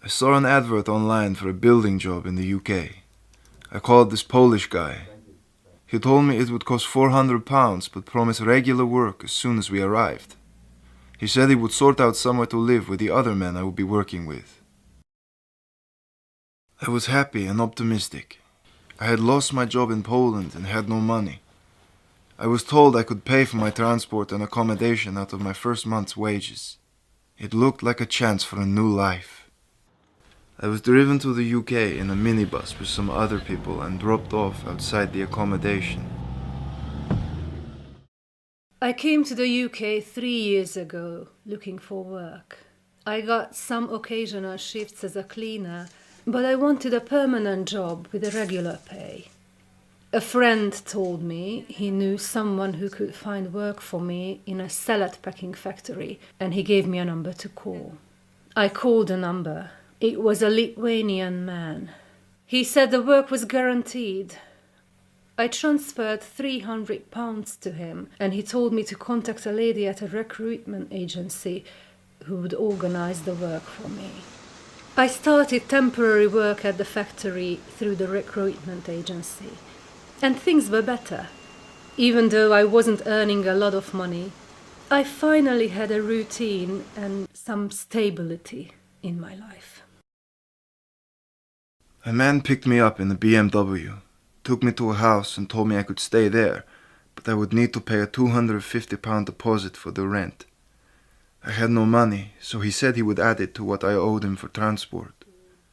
I saw an advert online for a building job in the UK. I called this Polish guy. He told me it would cost £400 but promised regular work as soon as we arrived. He said he would sort out somewhere to live with the other men I would be working with. I was happy and optimistic. I had lost my job in Poland and had no money. I was told I could pay for my transport and accommodation out of my first month's wages. It looked like a chance for a new life. I was driven to the UK in a minibus with some other people and dropped off outside the accommodation. I came to the UK 3 years ago looking for work. I got some occasional shifts as a cleaner, but I wanted a permanent job with a regular pay. A friend told me he knew someone who could find work for me in a salad packing factory, and he gave me a number to call. I called the number. It was a Lithuanian man. He said the work was guaranteed. I transferred £300 to him, and he told me to contact a lady at a recruitment agency who would organize the work for me. I started temporary work at the factory through the recruitment agency, and things were better. Even though I wasn't earning a lot of money, I finally had a routine and some stability in my life. A man picked me up in a BMW, took me to a house and told me I could stay there, but I would need to pay a £250 deposit for the rent. I had no money, so he said he would add it to what I owed him for transport.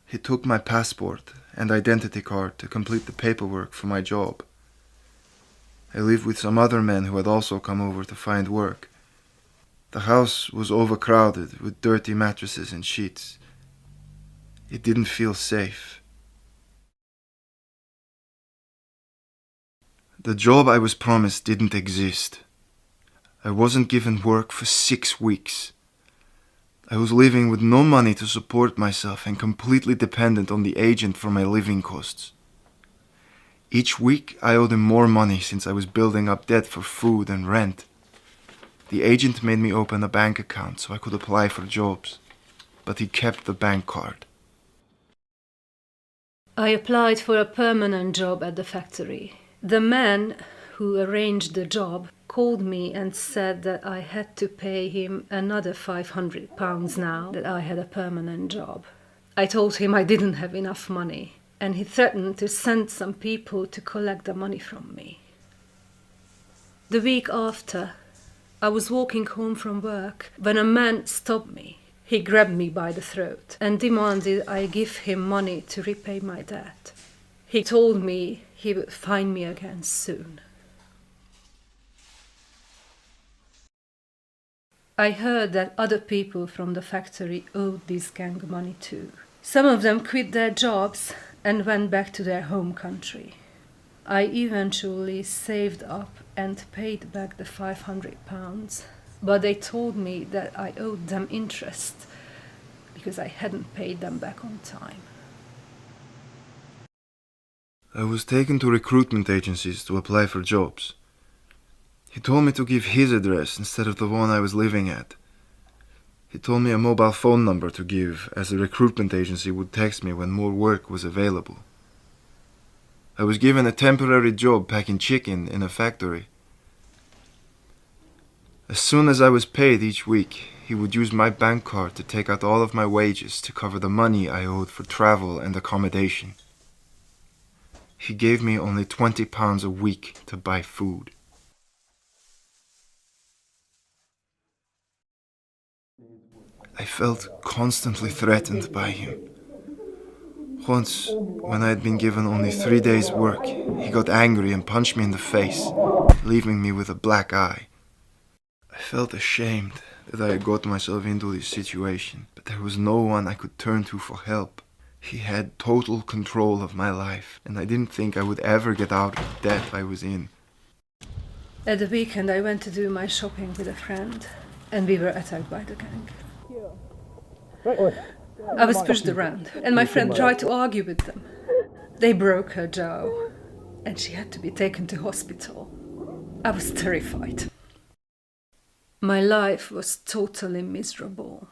He took my passport and identity card to complete the paperwork for my job. I lived with some other men who had also come over to find work. The house was overcrowded with dirty mattresses and sheets. It didn't feel safe. The job I was promised didn't exist. I wasn't given work for 6 weeks. I was living with no money to support myself and completely dependent on the agent for my living costs. Each week I owed him more money since I was building up debt for food and rent. The agent made me open a bank account so I could apply for jobs, but he kept the bank card. I applied for a permanent job at the factory. The man who arranged the job called me and said that I had to pay him another £500 now that I had a permanent job. I told him I didn't have enough money, and he threatened to send some people to collect the money from me. The week after, I was walking home from work when a man stopped me. He grabbed me by the throat and demanded I give him money to repay my debt. He told me he would find me again soon. I heard that other people from the factory owed this gang money too. Some of them quit their jobs and went back to their home country. I eventually saved up and paid back the £500, but they told me that I owed them interest because I hadn't paid them back on time. I was taken to recruitment agencies to apply for jobs. He told me to give his address instead of the one I was living at. He told me a mobile phone number to give, as the recruitment agency would text me when more work was available. I was given a temporary job packing chicken in a factory. As soon as I was paid each week, he would use my bank card to take out all of my wages to cover the money I owed for travel and accommodation. He gave me only £20 a week to buy food. I felt constantly threatened by him. Once, when I had been given only 3 days' work, he got angry and punched me in the face, leaving me with a black eye. I felt ashamed that I had got myself into this situation, but there was no one I could turn to for help. He had total control of my life, and I didn't think I would ever get out of the debt I was in. At the weekend I went to do my shopping with a friend, and we were attacked by the gang. I was pushed around, and my friend tried to argue with them. They broke her jaw, and she had to be taken to hospital. I was terrified. My life was totally miserable.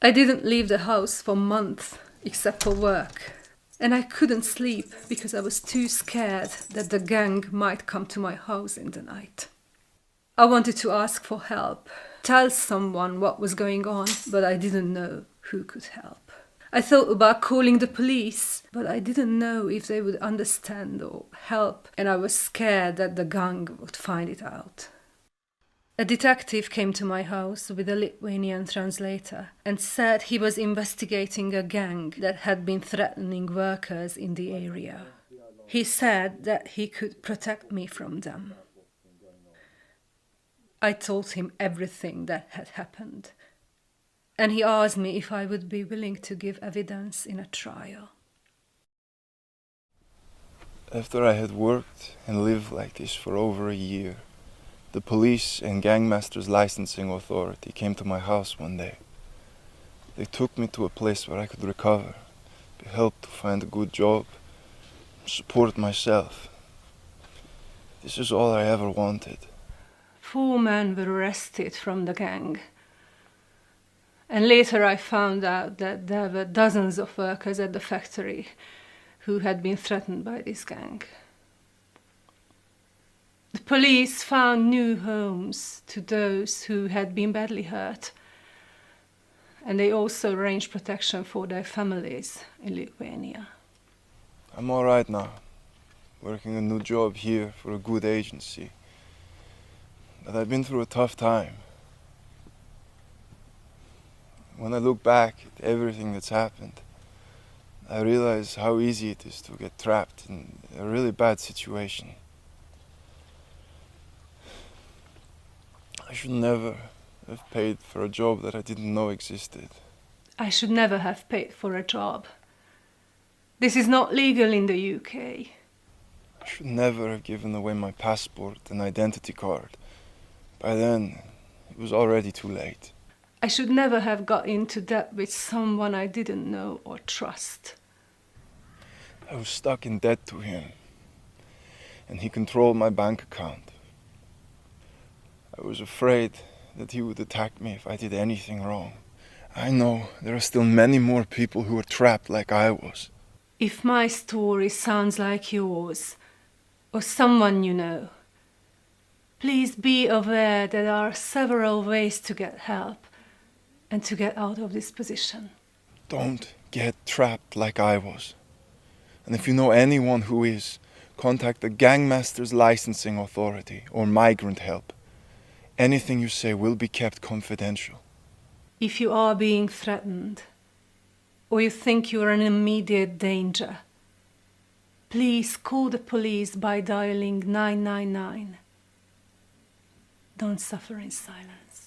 I didn't leave the house for months, except for work. And I couldn't sleep because I was too scared that the gang might come to my house in the night. I wanted to ask for help, tell someone what was going on, but I didn't know who could help. I thought about calling the police, but I didn't know if they would understand or help, and I was scared that the gang would find it out. A detective came to my house with a Lithuanian translator and said he was investigating a gang that had been threatening workers in the area. He said that he could protect me from them. I told him everything that had happened, and he asked me if I would be willing to give evidence in a trial. After I had worked and lived like this for over a year, the police and gangmasters licensing authority came to my house one day. They took me to a place where I could recover, be helped to find a good job, support myself. This is all I ever wanted. 4 men were arrested from the gang. And later I found out that there were dozens of workers at the factory who had been threatened by this gang. The police found new homes to those who had been badly hurt, and they also arranged protection for their families in Lithuania. I'm all right now, working a new job here for a good agency. But I've been through a tough time. When I look back at everything that's happened, I realize how easy it is to get trapped in a really bad situation. I should never have paid for a job that I didn't know existed. I should never have paid for a job. This is not legal in the UK. I should never have given away my passport and identity card. By then, it was already too late. I should never have got into debt with someone I didn't know or trust. I was stuck in debt to him, and he controlled my bank account. I was afraid that he would attack me if I did anything wrong. I know there are still many more people who are trapped like I was. If my story sounds like yours, or someone you know, please be aware there are several ways to get help and to get out of this position. Don't get trapped like I was. And if you know anyone who is, contact the Gangmasters Licensing Authority or Migrant Help. Anything you say will be kept confidential. If you are being threatened, or you think you are in immediate danger, please call the police by dialing 999. Don't suffer in silence.